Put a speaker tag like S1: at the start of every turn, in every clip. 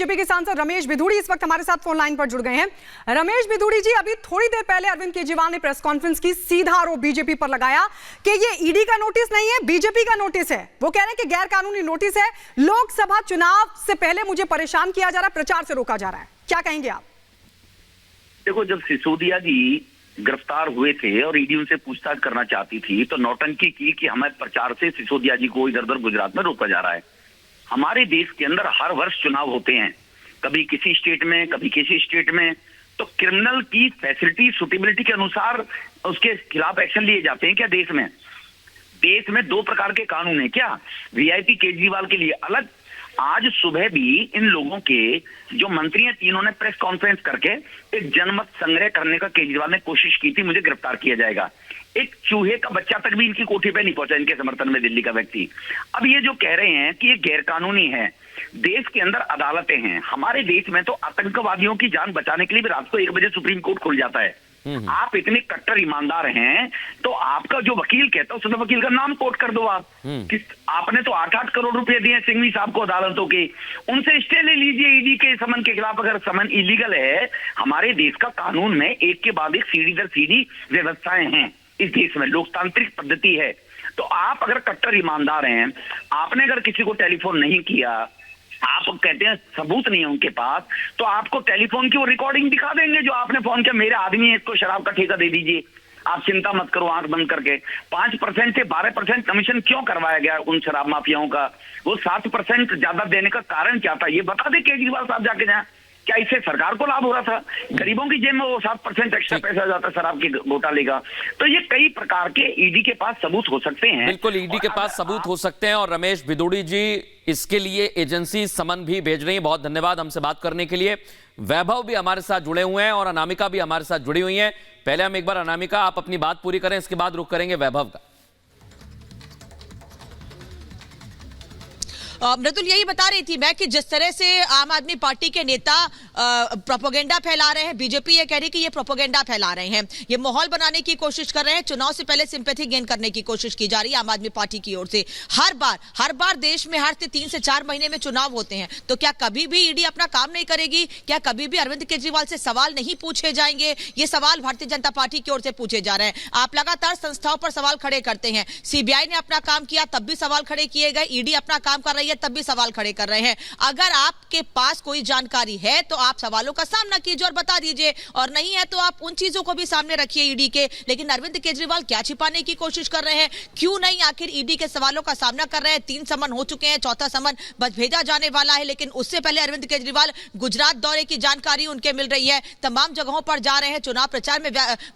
S1: BJP के सांसद रमेश बिधूड़ी इस वक्त हमारे साथ फोन लाइन पर जुड़ गए हैं। रमेश बिधूड़ी जी, अभी थोड़ी देर पहले अरविंद केजरीवाल ने प्रेस कॉन्फ्रेंस की, सीधा आरोप बीजेपी पर लगाया कि ये ईडी का नोटिस नहीं है, बीजेपी का नोटिस है। वो कह रहे हैं कि गैर कानूनी नोटिस है, लोकसभा चुनाव से पहले मुझे परेशान किया जा रहा है, प्रचार से रोका जा रहा है। क्या कहेंगे आप?
S2: देखो, जब सिसोदिया जी गिरफ्तार हुए थे और ईडी उनसे पूछताछ करना चाहती थी तो नौटंकी की कि हमें प्रचार से सिसोदिया जी को इधर उधर गुजरात में रोका जा रहा है। हमारे देश के अंदर हर वर्ष चुनाव होते हैं, कभी किसी स्टेट में, कभी किसी स्टेट में। तो क्रिमिनल की फैसिलिटी सुटेबिलिटी के अनुसार उसके खिलाफ एक्शन लिए जाते हैं क्या? देश में दो प्रकार के कानून है क्या? वीआईपी केजरीवाल के लिए अलग। आज सुबह भी इन लोगों के जो मंत्री हैं तीनों ने प्रेस कॉन्फ्रेंस करके एक जनमत संग्रह करने का केजरीवाल ने कोशिश की थी, मुझे गिरफ्तार किया जाएगा। एक चूहे का बच्चा तक भी इनकी कोठी पे नहीं पहुंचा, इनके समर्थन में दिल्ली का व्यक्ति। अब ये जो कह रहे हैं कि ये गैरकानूनी है, देश के अंदर अदालतें हैं। हमारे देश में तो आतंकवादियों की जान बचाने के लिए भी रात को 1 बजे सुप्रीम कोर्ट खुल जाता है। आप इतने कट्टर ईमानदार हैं तो आपका जो वकील कहता है उस वकील का नाम कोट कर दो आप। आपने तो 8-8 करोड़ रुपए दिए सिंघवी साहब को अदालतों के, उनसे स्टे ले लीजिए ईडी के समन के खिलाफ। अगर समन इलीगल है, हमारे देश का कानून में एक के बाद एक सीढ़ी दर सीढ़ी व्यवस्थाएं हैं। इस देश में लोकतांत्रिक पद्धति है। तो आप अगर कट्टर ईमानदार हैं, आपने अगर किसी को टेलीफोन नहीं किया, आप कहते हैं सबूत नहीं है उनके पास, तो आपको टेलीफोन की वो रिकॉर्डिंग दिखा देंगे जो आपने फोन किया, मेरे आदमी है, इसको शराब का ठेका दे दीजिए, आप चिंता मत करो, आंख बंद करके। 5% से 12% कमीशन क्यों करवाया गया उन शराब माफियाओं का? वो 7% ज्यादा देने का कारण क्या था, ये बता दे केजरीवाल साहब जाके जाए। क्या इससे सरकार को लाभ हो रहा था? गरीबों की जेब में वो 7% एक्स्ट्रा पैसा जाता शराब की घोटाले का। तो ये कई प्रकार के ईडी के पास सबूत हो सकते हैं।
S3: बिल्कुल, ईडी के पास सबूत हो सकते हैं। और रमेश बिधूड़ी जी इसके लिए एजेंसी समन भी भेज रही है। बहुत धन्यवाद हमसे बात करने के लिए। वैभव भी हमारे साथ जुड़े हुए हैं और अनामिका भी हमारे साथ जुड़ी हुई हैं। पहले हम एक बार अनामिका, आप अपनी बात पूरी करें, इसके बाद रुख करेंगे वैभव का।
S4: मृदुल, यही बता रही थी मैं कि जिस तरह से आम आदमी पार्टी के नेता प्रोपोगेंडा फैला रहे हैं, बीजेपी ये कह रही है कि ये प्रोपोगेंडा फैला रहे हैं, ये माहौल बनाने की कोशिश कर रहे हैं, चुनाव से पहले सिंपैथी गेन करने की कोशिश की जा रही है आम आदमी पार्टी की ओर से। हर बार देश में हर 3 से 4 महीने में चुनाव होते हैं, तो क्या कभी भी ईडी अपना काम नहीं करेगी? क्या कभी भी अरविंद केजरीवाल से सवाल नहीं पूछे जाएंगे? ये सवाल भारतीय जनता पार्टी की ओर से पूछे जा रहे हैं। आप लगातार संस्थाओं पर सवाल खड़े करते हैं, सीबीआई ने अपना काम किया तब भी सवाल खड़े किए गए, ईडी अपना काम कर रही है तब भी सवाल खड़े कर रहे हैं। अगर आपके पास कोई जानकारी है तो आप सवालों का सामना कीजिए और बता दीजिए, और नहीं है तो आप उन चीजों को भी सामने रखिए ईडी के। लेकिन अरविंद केजरीवाल क्या छिपाने की कोशिश कर रहे हैं? क्यों नहीं आखिर ईडी के सवालों का सामना कर रहे हैं? 3 समन हो चुके हैं, 4था समन बस भेजा जाने वाला है। लेकिन उससे पहले अरविंद केजरीवाल गुजरात दौरे की जानकारी उनके मिल रही है, तमाम जगहों पर जा रहे हैं, चुनाव प्रचार में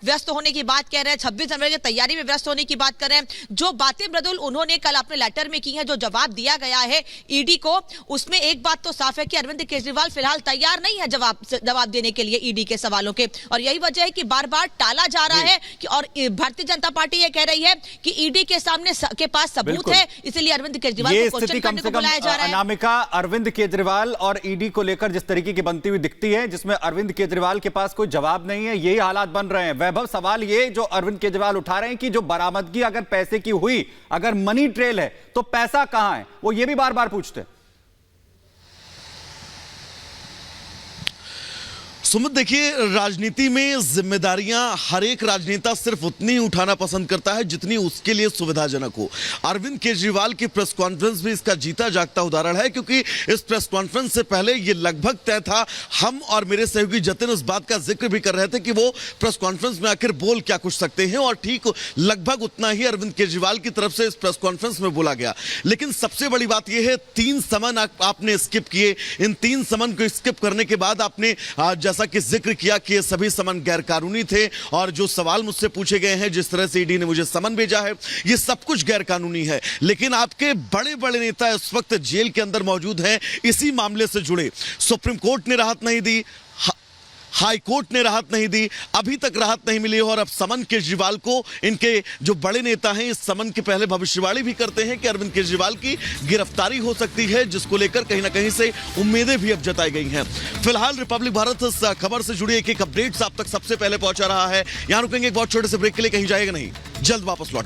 S4: व्यस्त होने की बात कह रहे हैं, 26 जनवरी की तैयारी में व्यस्त होने की बात कर रहे हैं। जो बातें मृदुल उन्होंने कल अपने लेटर में की हैं, जो जवाब दिया गया है ईडी को, उसमें एक बात तो साफ है कि अरविंद केजरीवाल फिलहाल तैयार नहीं है जवाब देने के लिए ईडी के सवालों के। और यही वजह है कि बार-बार टाला जा रहा है कि, और भारतीय जनता पार्टी ये कह रही है कि ईडी के सामने के पास सबूत है, इसलिए अरविंद केजरीवाल को क्वेश्चन करने को बुलाया जा रहा है।
S5: अनामिका, अरविंद केजरीवाल और ईडी को लेकर जिस तरीके की बनती हुई दिखती है, जिसमें अरविंद केजरीवाल के पास कोई जवाब नहीं है, यही हालात बन रहे हैं। वैभव, सवाल ये जो अरविंद केजरीवाल उठा रहे हैं कि जो बरामदगी अगर पैसे की हुई, अगर मनी ट्रेल है, तो पैसा कहां है, वो ये भी बार बार पूछते हैं।
S6: सुमित, देखिए, राजनीति में जिम्मेदारियां हर एक राजनेता सिर्फ उतनी ही उठाना पसंद करता है जितनी उसके लिए सुविधाजनक हो। अरविंद केजरीवाल की प्रेस कॉन्फ्रेंस भी इसका जीता जागता उदाहरण है, क्योंकि इस प्रेस कॉन्फ्रेंस से पहले यह लगभग तय था। हम और मेरे सहयोगी जतिन उस बात का जिक्र भी कर रहे थे कि वो प्रेस कॉन्फ्रेंस में आखिर बोल क्या कुछ सकते हैं, और ठीक लगभग उतना ही अरविंद केजरीवाल की तरफ से इस प्रेस कॉन्फ्रेंस में बोला गया। लेकिन सबसे बड़ी बात यह है, 3 समन आपने स्किप किए। इन 3 समन को स्किप करने के बाद आपने जैसा कि जिक्र किया कि ये सभी समन गैरकानूनी थे, और जो सवाल मुझसे पूछे गए हैं, जिस तरह से ईडी ने मुझे समन भेजा है, ये सब कुछ गैरकानूनी है। लेकिन आपके बड़े बड़े नेता इस वक्त जेल के अंदर मौजूद हैं इसी मामले से जुड़े। सुप्रीम कोर्ट ने राहत नहीं दी, हाई कोर्ट ने राहत नहीं दी, अभी तक राहत नहीं मिली, और अब समन केजरीवाल को, इनके जो बड़े नेता हैं इस समन के पहले भविष्यवाणी भी करते हैं कि अरविंद केजरीवाल की गिरफ्तारी हो सकती है, जिसको लेकर कहीं ना कहीं से उम्मीदें भी अब जताई गई हैं। फिलहाल रिपब्लिक भारत इस खबर से जुड़ी एक अपडेट्स आप तक सबसे पहले पहुंचा रहा है। यहां रुकेंगे एक बहुत छोटे से ब्रेक के लिए, कहीं जाएगा नहीं, जल्द वापस लौट